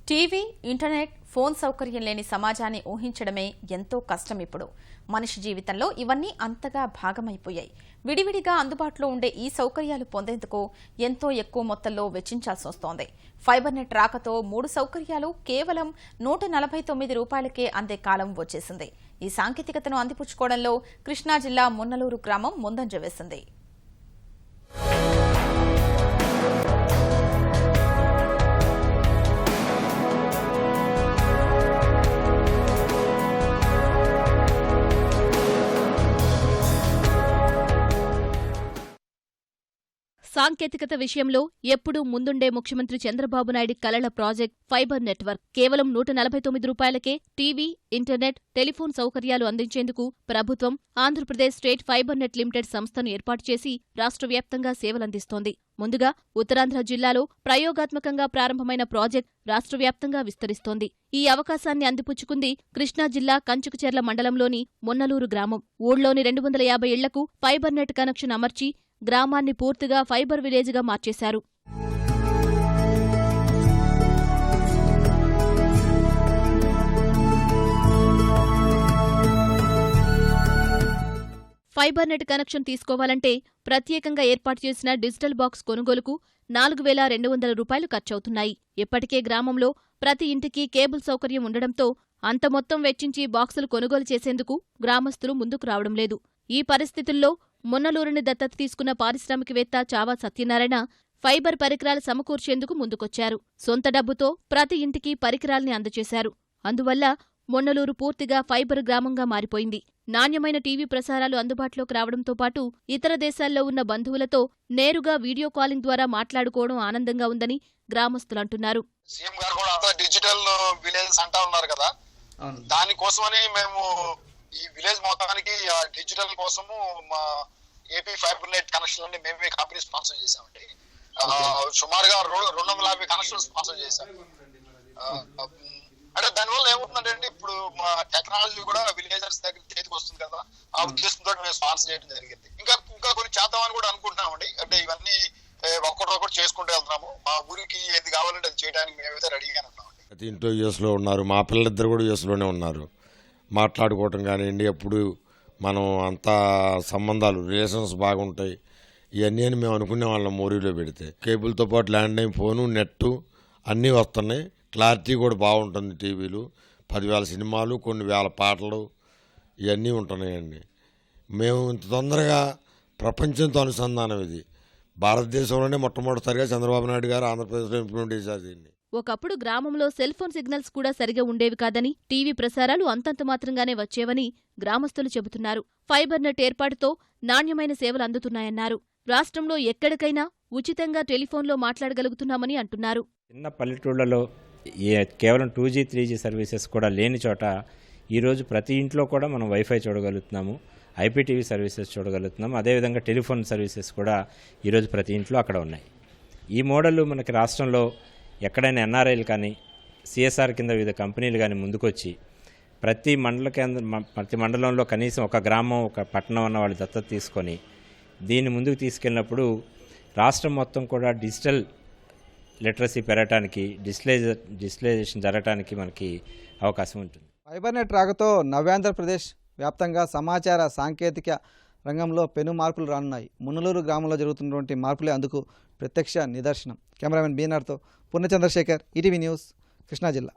TV, internet, phone సౌకర్యం లేని సమాజాన్ని ఊహించడమే ఎంతో కష్టం. ఇప్పుడు మనిషి జీవితంలో ఇవన్నీ అంతగా భాగమైపోయాయి. విడివిడిగా అందుబాటులో ఉండే ఈ సౌకర్యాలు పొందేందుకు ఎంతో ఎక్కువ మొత్తంలో వెచ్చించాల్సి వస్తోంది. ఫైబర్ నెట్ రాకతో 3 సౌకర్యాలు కేవలం ₹149కే అందే కాలం వచ్చేసింది. ఈ సాంకేతికతను అందిపుచ్చుకోవడంలో కృష్ణా జిల్లా మున్నలూరు గ్రామం ముందంజ వేసింది. సాంకేతికత విషయంలో ఎప్పుడూ ముందుండే ముఖ్యమంత్రి చంద్రబాబు నాయుడి కలల ప్రాజెక్ట్ ఫైబర్ నెట్వర్క్. కేవలం ₹149కే టీవీ, ఇంటర్నెట్, టెలిఫోన్ సౌకర్యాలు అందించేందుకు ప్రభుత్వం Andhra Pradesh state fibre net limited సంస్థను ఏర్పాటు చేసి రాష్ట్ర వ్యాప్తంగా సేవలందిస్తోంది. ముందుగా ఉత్తరాంధ్ర జిల్లాలో ప్రయోగాత్మకంగా ప్రారంభమైన ప్రాజెక్ట్ రాష్ట్ర వ్యాప్తంగా విస్తరిస్తోంది. ఈ అవకాశాన్ని అందిపుచ్చుకుంది కృష్ణా జిల్లా కంచుకచెర్ల మండలంలోని మున్నలూరు గ్రామం. ఊళ్లోని 250 ఇళ్లకు ఫైబర్ నెట్ కనెక్షన్ అమర్చి గ్రామాన్ని పూర్తిగా ఫైబర్ విలేజ్గా మార్చేశారు. ఫైబర్ నెట్ కనెక్షన్ తీసుకోవాలంటే ప్రత్యేకంగా ఏర్పాటు చేసిన డిజిటల్ బాక్స్ కొనుగోలుకు ₹4,200 ఖర్చవుతున్నాయి. ఇప్పటికే గ్రామంలో ప్రతి ఇంటికి కేబుల్ సౌకర్యం ఉండడంతో అంత మొత్తం వెచ్చించి బాక్సులు కొనుగోలు చేసేందుకు గ్రామస్తులు ముందుకు రావడం లేదు. ఈ పరిస్థితుల్లో మున్నలూరుని దత్తత తీసుకున్న పారిశ్రామికవేత్త చావా సత్యనారాయణ ఫైబర్ పరికరాలు సమకూర్చేందుకు ముందుకొచ్చారు. సొంత డబ్బుతో ప్రతి ఇంటికి పరికరాల్ని అందజేశారు. అందువల్ల మున్నలూరు పూర్తిగా ఫైబర్ గ్రామంగా మారిపోయింది. నాణ్యమైన టీవీ ప్రసారాలు అందుబాటులోకి రావడంతో పాటు ఇతర దేశాల్లో ఉన్న బంధువులతో నేరుగా వీడియో కాలింగ్ ద్వారా మాట్లాడుకోవడం ఆనందంగా ఉందని గ్రామస్తులంటున్నారు. సీఎం గారు కూడా డిజిటల్ విలేజ్ అంటా ఉన్నారు కదా, దానికోసమని మేము ఈ విలేజ్ మొత్తానికి డిజిటల్ కోసము మా ఏపీ ఫైబర్ నెట్ కనెక్షన్ అన్ని మేమే కంపెనీ స్పాన్సర్ చేసామండి. సుమారుగా 250 కనెక్షన్ స్పాన్సర్ చేశాం. అంటే దానివల్ల ఏమవుతుందంటే ఇప్పుడు మా టెక్నాలజీ కూడా విలేజర్స్ దగ్గర చేతికి వస్తుంది కదా, ఆ ఉద్దేశంతో మేము స్పాన్సర్ చేయడం జరిగింది. ఇంకా కొన్ని చేద్దామని కూడా అనుకుంటున్నామండి. అంటే ఇవన్నీ ఒక్కటి చేసుకుంటూ వెళ్తున్నాము. మా ఊరికి ఏది కావాలంటే అది చేయడానికి మేమైతే రెడీగానే ఉన్నామండి. ఇంట్లో యూఎస్లో ఉన్నారు, మా పిల్లలిద్దరు కూడా యూఎస్లోనే ఉన్నారు. మాట్లాడుకోవటం కానివ్వండి, ఎప్పుడు మనం అంతా సంబంధాలు రిలేషన్స్ బాగుంటాయి. ఇవన్నీ అని మేము అనుకునే వాళ్ళం. మోరీలో పెడితే కేబుల్తో పాటు ల్యాండ్లైన్ ఫోను, నెట్టు అన్నీ వస్తున్నాయి. క్లారిటీ కూడా బాగుంటుంది. టీవీలు 10,000 సినిమాలు, కొన్ని వేల పాటలు ఇవన్నీ ఉంటున్నాయండి. మేము ఇంత తొందరగా ప్రపంచంతో అనుసంధానం ఇది భారతదేశంలోనే మొట్టమొదటిసారిగా చంద్రబాబు నాయుడు గారు ఆంధ్రప్రదేశ్లో ఇంప్లిమెంట్ చేశారు దీన్ని. ఒకప్పుడు గ్రామంలో సెల్ ఫోన్ సిగ్నల్స్ కూడా సరిగా ఉండేవి కాదని, టీవీ ప్రసారాలు అంతంత మాత్రంగానే వచ్చేవని గ్రామస్తులు చెబుతున్నారు. ఫైబర్ నెట్ ఏర్పాటుతో నాణ్యమైన సేవలు అందుతున్నాయన్నారు. రాష్ట్రంలో ఎక్కడికైనా ఉచితంగా టెలిఫోన్లో మాట్లాడగలుగుతున్నామని అంటున్నారు. చిన్న పల్లెటూళ్లలో కేవలం 2G 3G సర్వీసెస్ కూడా లేని చోట ఈరోజు ప్రతి ఇంట్లో కూడా మనం వైఫై చూడగలుగుతున్నాము, ఐపీటీవీ సర్వీసెస్ చూడగలుగుతున్నాము. అదేవిధంగా టెలిఫోన్ సర్వీసెస్ కూడా ఈరోజు ప్రతి ఇంట్లో అక్కడ ఉన్నాయి. ఈ మోడల్ మనకి రాష్ట్రంలో ఎక్కడైనా ఎన్ఆర్ఐలు కానీ సిఎస్ఆర్ కింద వివిధ కంపెనీలు కానీ ముందుకొచ్చి ప్రతి మండలంలో కనీసం ఒక గ్రామం, ఒక పట్టణం అన్న వాళ్ళు దత్తత తీసుకొని దీన్ని ముందుకు తీసుకెళ్ళినప్పుడు రాష్ట్రం మొత్తం కూడా డిజిటల్ లిటరసీ పెరగటానికి, డిజిటలైజేషన్ జరగటానికి మనకి అవకాశం ఉంటుంది. ఫైబర్ నెట్ రాకతో నవ్యాంధ్రప్రదేశ్ వ్యాప్తంగా సమాచార సాంకేతిక రంగంలో పెను మార్పులు రానున్నాయి. మున్నలూరు గ్రామంలో జరుగుతున్నటువంటి మార్పులే అందుకు ప్రత్యక్ష నిదర్శనం. కెమెరామెన్ బీనర్తో పూర్ణచంద్రశేఖర్, ఈటీవీ న్యూస్, కృష్ణా జిల్లా.